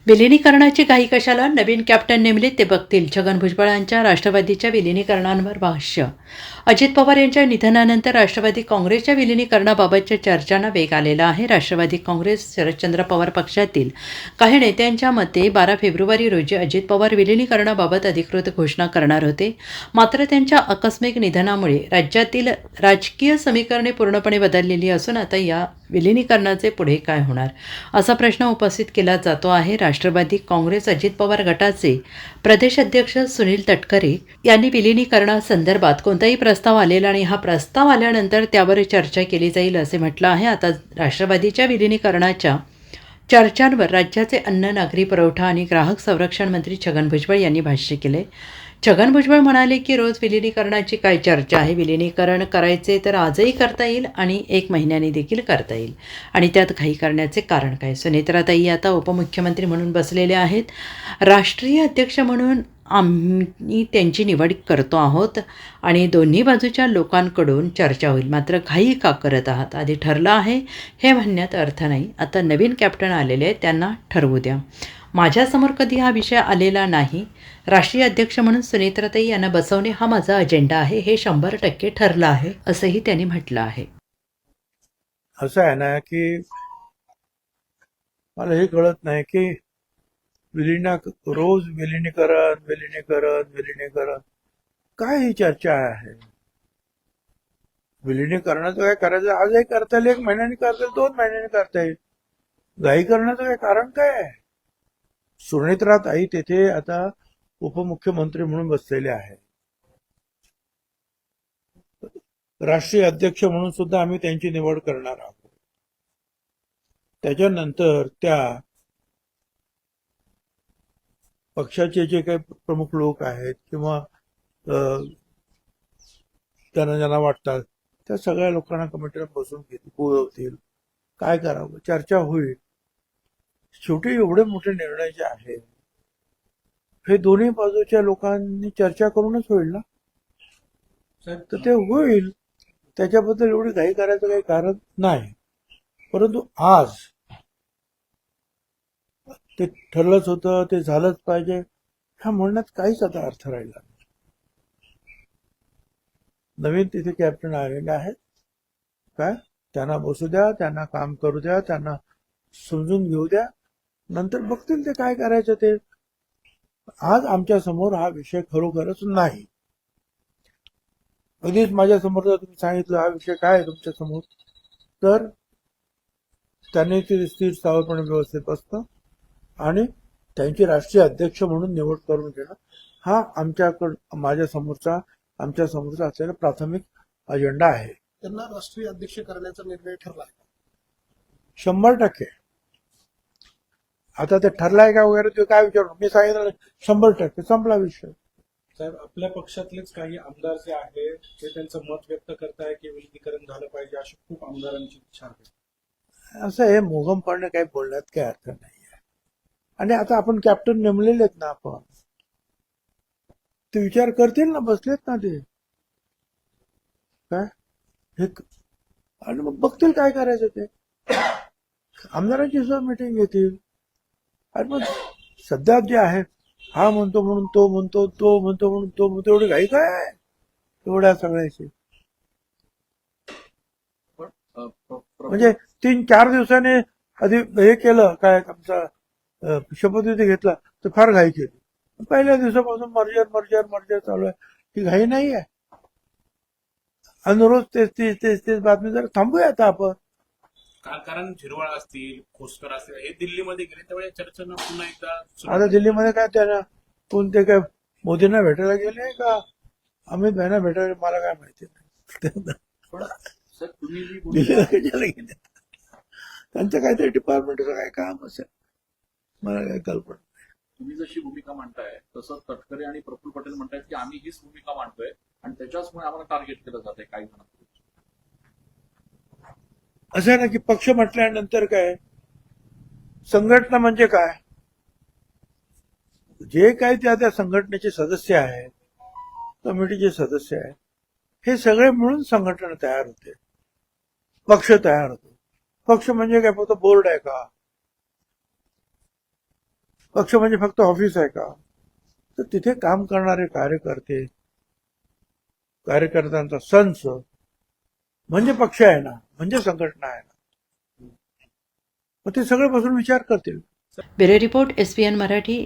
विलिनीकरणाची घाई कशाला? नवीन कॅप्टन नेमले ते बघतील. छगन भुजबळांच्या राष्ट्रवादीच्या विलिनीकरणांवर भाष्य. अजित पवार यांच्या निधनानंतर राष्ट्रवादी काँग्रेसच्या विलिनीकरणाबाबतच्या चर्चांना वेग आलेला आहे. राष्ट्रवादी काँग्रेस शरदचंद्र पवार पक्षातील काही नेत्यांच्या मते 12 फेब्रुवारी रोजी अजित पवार विलिनीकरणाबाबत अधिकृत घोषणा करणार होते. मात्र त्यांच्या आकस्मिक निधनामुळे राज्यातील राजकीय समीकरणे पूर्णपणे बदललेली असून आता या विलिनीकरणाचे पुढे काय होणार, असा प्रश्न उपस्थित केला जातो आहे. राष्ट्रवादी काँग्रेस अजित पवार गटाचे प्रदेशाध्यक्ष सुनील तटकरे यांनी विलिनीकरणासंदर्भात कोणताही प्रस्ताव आलेला नाही, हा प्रस्ताव आल्यानंतर त्यावर चर्चा केली जाईल असे म्हटलं आहे. आता राष्ट्रवादीच्या विलिनीकरणाच्या चर्चांवर राज्याचे अन्न, नागरी पुरवठा आणि ग्राहक संरक्षण मंत्री छगन भुजबळ यांनी भाष्य केले. छगन भुजबळ म्हणाले की रोज विलिनीकरणाची काय चर्चा आहे. विलिनीकरण करायचे तर आजही करता येईल आणि 1 महिन्याने देखील करता येईल आणि त्यात घाई करण्याचे कारण काय. सुनेत्राताई आता उपमुख्यमंत्री म्हणून बसलेले आहेत. राष्ट्रीय अध्यक्ष म्हणून आम्ही त्यांची निवड करतो आहोत आणि दोन्ही बाजूच्या लोकांकडून चर्चा होईल. मात्र घाई का करत आहात? आधी ठरलं आहे हे म्हणण्यात अर्थ नाही. आता नवीन कॅप्टन आलेले आहेत, त्यांना ठरवू द्या. माझ्यासमोर कधी हा विषय आलेला नाही. राष्ट्रीय अध्यक्ष म्हणून सुनेत्राताई यांना बसवणे हा माझा अजेंडा आहे. हे 100% ठरलं आहे असंही त्यांनी म्हटलं आहे. असं आहे ना की मला हे कळत नाही की रोज विलिनीकरण काय ही चर्चा आहे. विलिनीकरणाचं काय करायचं? आजही करता येईल, 1 महिन्याने करता येईल, 2 महिन्याने करता येईल. घाई करण्याचं काय कारण काय आहे? सुनेत्राताई तेथे आता उपमुख्यमंत्री म्हणून बसलेले आहेत. राष्ट्रीय अध्यक्ष म्हणून सुद्धा आम्ही त्यांची निवड करणार आहोत. त्याच्यानंतर त्या पक्षाचे जे काही प्रमुख लोक आहेत किंवा त्यांना ज्यांना वाटतात त्या सगळ्या लोकांना कमिटीला बसून बोलवतील, काय करावं, चर्चा होईल. शेवटी एवढे मोठे निर्णय जे आहेत हे दोन्ही बाजूच्या लोकांनी चर्चा करूनच होईल ना. तर ते होईल, त्याच्याबद्दल एवढी घाई करायचं काही कारण नाही. परंतु आज ते ठरलंच होतं, ते झालंच पाहिजे ह्या म्हणण्यात काहीच आता अर्थ राहिला. नवीन तिथे कॅप्टन आलेले आहेत, काय त्यांना बसू द्या, त्यांना काम करू द्या, त्यांना समजून घेऊ द्या, नंतर बघतील ते काय करायचं ते. आज आमच्या समोर हा विषय खरोखरच नाही. कधीच माझ्या समोर जर तुम्ही सांगितलं हा विषय काय आहे तुमच्या समोर, तर त्यांनी ते स्थिर स्थावरपणे व्यवस्थित बसतं आणि त्यांची राष्ट्रीय अध्यक्ष म्हणून निवड करून घेणं हा माझ्या समोरचा असलेला प्राथमिक अजेंडा आहे. त्यांना राष्ट्रीय अध्यक्ष करण्याचा निर्णय ठरला 100%. आता ते ठरलाय का वगैरे ते काय विचारू, मी सांगितलं 100% संपला विषय. साहेब, आपल्या पक्षातलेच काही आमदार जे आहेत ते त्यांचं मत व्यक्त करताय की विलिनीकरण झालं पाहिजे, अशी खूप आमदारांची इच्छा आहे. असं हे मोगमपणे काही बोलण्यात काही अर्थ नाही आहे. आणि आता आपण कॅप्टन नेमलेले आहेत ना, आपण ते विचार करतील ना, बसलेत ना ते काय हे, आणि मग बघतील काय करायचं ते. आमदारांची सुद्धा मिटिंग घेतील. आणि मग सध्या जे आहे हा म्हणतो म्हणून तो म्हणतो, तो म्हणतो म्हणून तो म्हणतो, एवढी घाई काय आहे एवढ्या सगळ्याची? म्हणजे 3-4 दिवसाने आधी हे केलं काय, आमचा शपथविधी घेतला तर फार घाई केली. पहिल्या दिवसापासून मर्जर चालू आहे. ही घाई नाही आहे. आणि रोज तेच बातमी जर थांबूया आता आपण. कारण झिरवाळ असतील, खोसकर असतील, हे दिल्लीमध्ये गेले त्यावेळी चर्चेनं पुन्हा एकदा आता दिल्लीमध्ये काय त्यांना कोणते काय मोदींना भेटायला गेले का अमित भाईंना भेटायला, मला काय माहिती नाही. दिल्लीला कशाला गेले? त्यांचं काहीतरी डिपार्टमेंटचं काय काम असेल, मला काय कल्पना. तुम्ही जशी भूमिका मांडताय तसं तटकरे आणि प्रफुल्ल पटेल म्हणतायत की आम्ही हीच भूमिका मांडतोय आणि त्याच्याचमुळे आम्हाला टार्गेट केलं जात आहे काही जणांकडून. असं आहे ना की पक्ष म्हटल्यानंतर काय, संघटना म्हणजे काय, जे काही त्या संघटनेचे सदस्य आहेत, कमिटीचे सदस्य आहेत, हे सगळे मिळून संघटना तयार होते, पक्ष तयार होतो. पक्ष म्हणजे काय फक्त बोर्ड आहे का? पक्ष म्हणजे फक्त ऑफिस आहे का? तर तिथे काम करणारे कार्यकर्ते, कार्यकर्त्यांचा संच म्हणजे पक्ष आहे ना, म्हणजे संघटना आहे ना. मग ते सगळे बसून विचार करतील. Bureau report SPN Marathi.